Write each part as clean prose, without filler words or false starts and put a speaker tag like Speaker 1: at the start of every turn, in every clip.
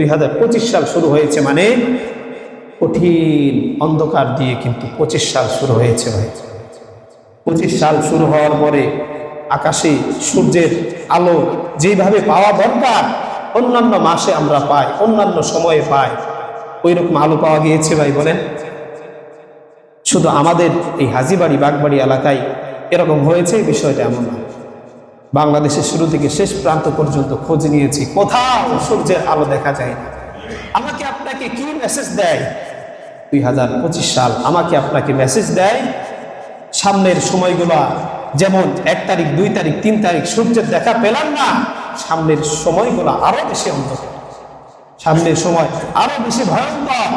Speaker 1: 2025 সাল শুরু হয়েছে মানে কঠিন অন্ধকার দিয়ে কিন্তু 25 সাল শুরু হয়েছে ভাই। 25 সাল শুরু হওয়ার পরে আকাশে সূর্যের আলো যেভাবে পাওয়া দরকার অন্যান্য মাসে আমরা পাই, অন্যান্য সময়ে পাই, ওই রকম আলো পাওয়া গিয়েছে ভাই বলেন? শুধু আমাদের এই হাজীবাড়ি বাগবাড়ি এলাকায় এরকম হয়েছে বিষয়টা এমন না। বাংলাদেশের শুরু থেকে শেষ প্রান্ত পর্যন্ত খোঁজ নিয়েছি, কোথাও সূর্যের আলো দেখা যায় না। আমাকে আপনাকে কি মেসেজ দেয়? 2025 সাল আমাকে আপনাকে মেসেজ দেয় সামনের সময়গুলা যেমন 1 তারিখ 2 তারিখ 3 তারিখ সূর্যের দেখা পেলাম না, সামনের সময়গুলো আরো বেশি অন্ধকার, সামনের সময় আরো বেশি ভয়ঙ্কর।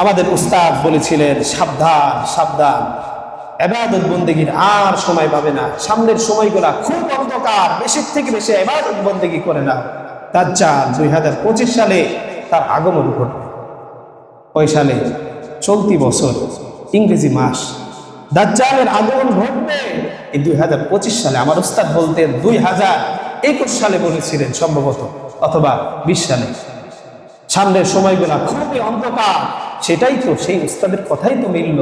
Speaker 1: আমাদের উস্তাদ বলেছিলেন সাবধান সাবধান, ইবাদত বন্দেগীর আর সময় পাবে না, সামনের সময়গুলা খুব অন্ধকার, বেশি থেকে বেশি ইবাদত বন্দেগী করে না। দাজ্জাল 2025 সালে তার আগমন ঘটবে। কয় সালে? চলতি বছর ইংরেজি মাস দাজ্জালের আগমন ঘটবে এই 2025 সালে। আমার উস্তাদ বলতেন 2021 সালে বলেছিলেন সম্ভবত, অথবা 20 সালে। সামনের সময়গুলা খুবই অন্ধকার, সেটাই তো সেই উস্তাদের কথাই তো মিলল।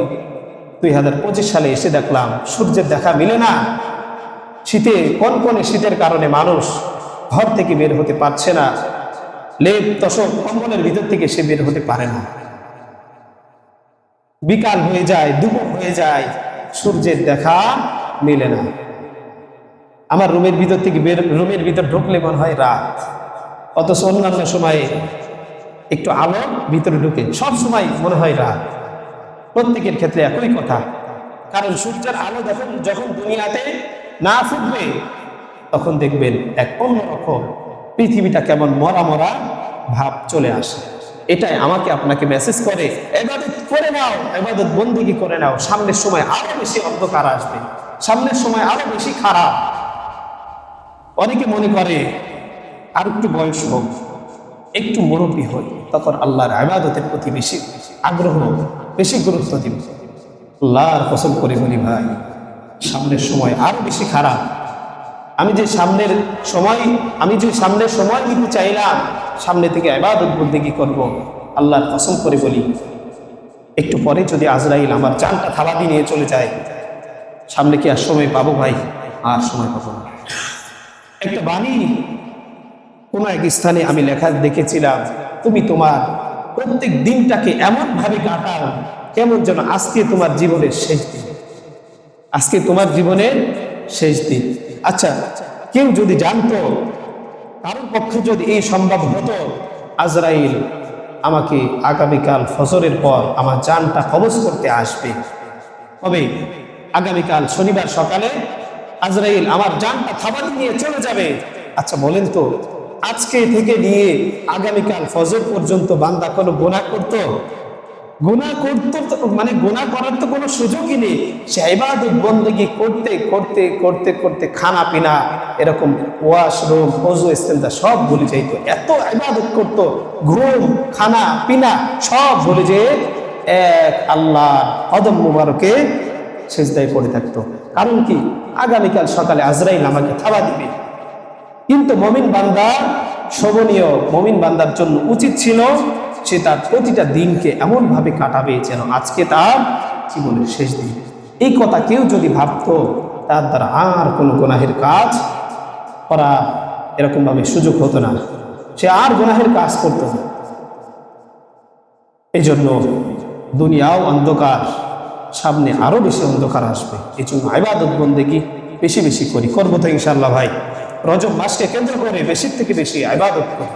Speaker 1: 2025 সালে এসে দেখলাম সূর্যের দেখা মিলে না। শীতে কনকনে শীতের কারণে মানুষ ঘর থেকে বের হতে পারছে না, লেপ তোশক কম্বলের ভিতর থেকে সে বের হতে পারে না। বিকাল হয়ে যায়, দুপুর হয়ে যায়, সূর্যের দেখা মেলে না। আমার রুমের ভিতর থেকে রুমের ভিতর ঢুকলে মনে হয় রাত, অথচ অন্যান্য সময়ে একটু আলো ভিতরে ঢুকে, সব সময় মনে হয় রাত। প্রত্যেকের ক্ষেত্রে একই কথা, কারণ সূর্যের আলো যখন দুনিয়াতে না ফুটবে তখন দেখবেন এক অন্যরকম পৃথিবীটা কেমন মরা মরা ভাব চলে আসে। এটাই আমাকে আপনাকে মেসেজ করে, ইবাদত করে নাও, ইবাদত বন্দেগী করে নাও, সামনের সময় আরো বেশি অন্ধকার আসবে, সামনের সময় আরো বেশি খারাপ। অনেকে মনে করে আর একটু বয়স হোক, একটু মুরব্বী হই, তখন আল্লাহর ইবাদতের প্রতি বেশি আগ্রহ, বেশি গুরুত্ব দিব। আল্লাহর কসম করে বলি ভাই, সামনের সময় আরো বেশি খারাপ। আমি যে সামনের সময় নিতে চাইলাম, সামনে থেকে ইবাদত বন্দেগী করব, আল্লাহর কসম করে বলি একটু পরে যদি আজরাইল আমার জানটা থালা দিয়ে নিয়ে চলে যায়, সামনে কি আর সময় পাবো ভাই? আর সময় পাবো না। একটা বাণী কোন এক স্থানে আমি লেখা দেখেছিলাম, তুমি তোমার প্রত্যেক দিনটাকে এমন ভাবে কাটাও কেমন যেন আজকে তোমার জীবনের শেষ দিন, আজকে তোমার জীবনের শেষ দিন। আচ্ছা, কেউ যদি জানতো, কারোর পক্ষে যদি এই সম্ভব হতো, আজরাইল আমাকে আগামীকাল ফজরের পর আমার জানটা কবজ করতে আসবে, তবে আগামীকাল শনিবার সকালে আজরাইল আমার জানটা থাবাতে নিয়ে চলে যাবে। আচ্ছা বলেন তো, আজকে থেকে নিয়ে আগামীকাল ফজর পর্যন্ত বান্দা কোনো গুনাহ করতো? মানে গুনাহ করার তো কোনো সুযোগই নেই। সে ইবাদত বন্দেগী করতে করতে করতে করতে খানা পিনা, এরকম ওয়াশরুম, ওযু, ইস্তেঞ্জা সব ভুলে যাইত। এত ইবাদত করতো, ঘুম, খানা পিনা সব ভুলে যেয়ে এক আল্লাহর কদম মুবারকে সিজদায় পড়ে থাকতো। কারণ কি? আগামীকাল সকালে আজরাইল আমাকে থাবা দিবে। কিন্তু মুমিন বান্দা, শোভনীয় মুমিন বান্দার জন্য উচিত ছিল সে তার প্রতিটা দিনকে এমন ভাবে কাটাবে যেন আজকে তার জীবনের শেষ দিন। এই কথা কেউ যদি ভাবতো, তার দ্বারা আর কোনো গুনাহের কাজ করা এরকম ভাবে সুযোগ হতো না, সে আর গুনাহের কাজ করতো না। এই জন্য দুনিয়াও অন্ধকার, সামনে আরো বেশি অন্ধকার আসবে। এই জন্য ইবাদত বন্দেগী বেশি বেশি করবো তো ইনশাআল্লাহ ভাই। রজব মাসকে কেন্দ্র করে বেশি থেকে বেশি ইবাদত করি।